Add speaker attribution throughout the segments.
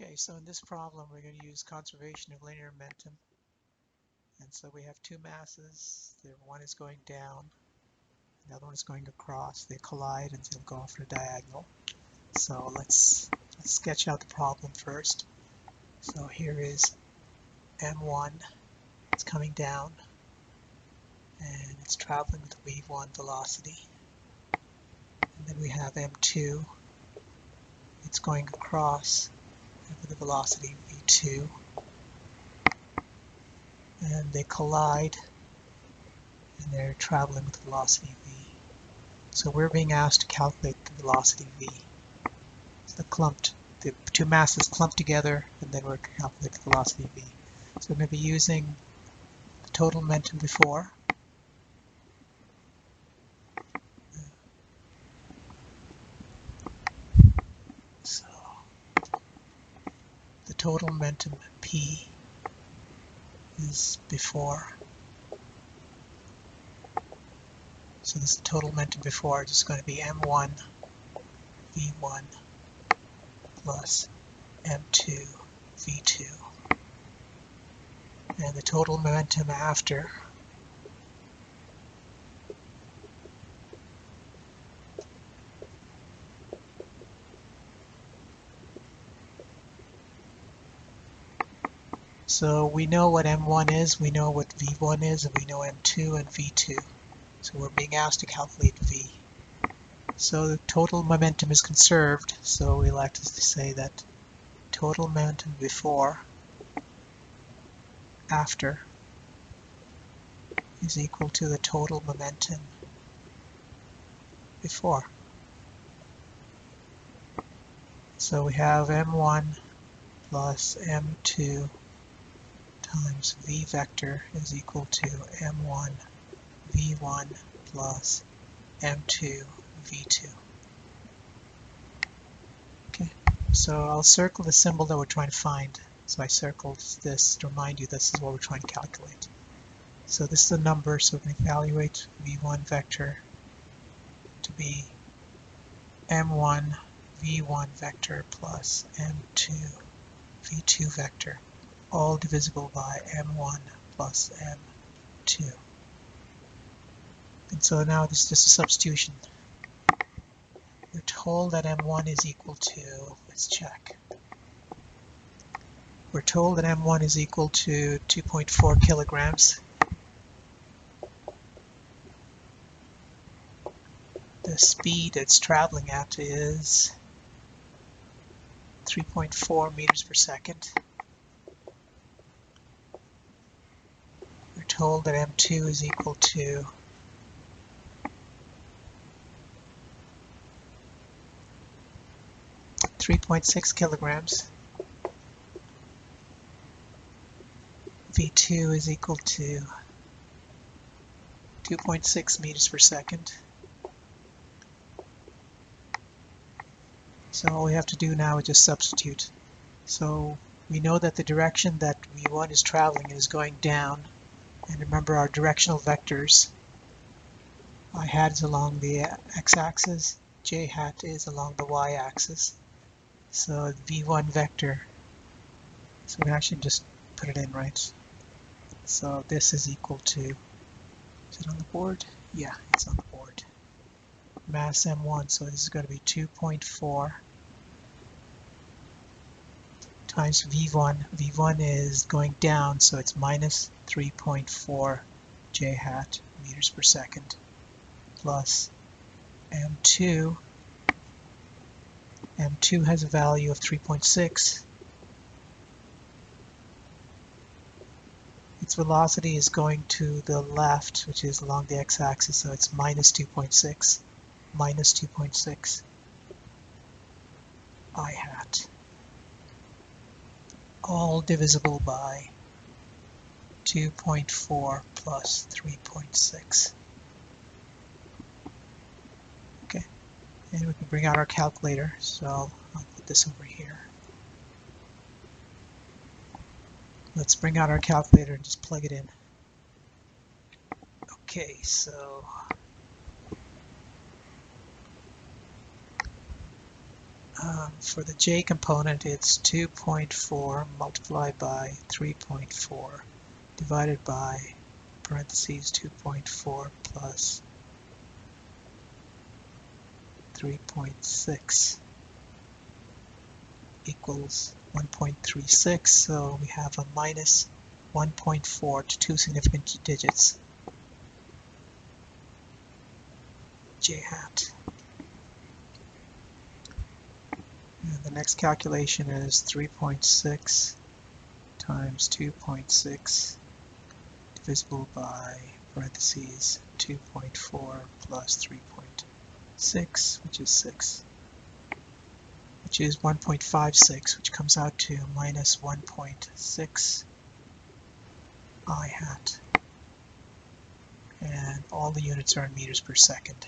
Speaker 1: Okay, so in this problem we're going to use conservation of linear momentum. And so we have two masses. One is going down, the other one is going across. They collide and they'll go off at a diagonal. So let's sketch out the problem first. So here is m1. It's coming down and it's traveling with v1 velocity. And then we have m2. It's going across with the velocity v2. And they collide and they're traveling with velocity v. So we're being asked to calculate the velocity v. So the two masses clumped together, and then we're calculating the velocity v. So we're going to be using the total momentum before. So the total momentum p is before. So this is the total momentum before. It's just going to be m1 v1 plus m2 v2. And the total momentum after so we know what m1 is, we know what v1 is, and we know m2 and v2. So we're being asked to calculate v. So the total momentum is conserved, so we like to say that total momentum before after is equal to the total momentum before. So we have m1 plus m2 times v vector is equal to m1 v1 plus m2 v2. Okay, so I'll circle the symbol that we're trying to find. So I circled this to remind you this is what we're trying to calculate. So this is a number, so we can evaluate v1 vector to be m1 v1 vector plus m2 v2 vector, all divisible by m1 plus m2. And so now this is just a substitution. We're told that m1 is equal to, let's check. We're told that m1 is equal to 2.4 kilograms. The speed it's traveling at is 3.4 meters per second. We're told that m2 is equal to 3.6 kilograms. V2 is equal to 2.6 meters per second. So all we have to do now is just substitute. So we know that the direction that v1 is traveling is going down. And remember our directional vectors. I hat is along the x-axis, j hat is along the y-axis. So v1 vector, so we actually just put it in right. So this is equal to, is it on the board? Yeah, it's on the board. Mass m1, so this is going to be 2.4 times v1. v1 is going down, so it's minus 3.4 j hat meters per second plus m2. m2 has a value of 3.6. Its velocity is going to the left, which is along the x-axis, so it's minus 2.6. Minus 2.6 I hat. All divisible by 2.4 plus 3.6. Okay, and we can bring out our calculator, so I'll put this over here. Let's bring out our calculator and just plug it in. Okay, so For the j component, it's 2.4 multiplied by 3.4 divided by parentheses 2.4 plus 3.6 equals 1.36. So we have a minus 1.4 to two significant digits, j hat. And the next calculation is 3.6 times 2.6 divisible by parentheses 2.4 plus 3.6, which is 6, which is 1.56, which comes out to minus 1.6 I hat. And all the units are in meters per second.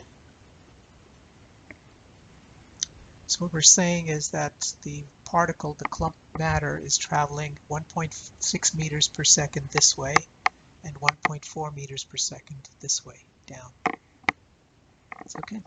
Speaker 1: So what we're saying is that the particle, the clump matter, is traveling 1.6 meters per second this way and 1.4 meters per second this way down. It's okay.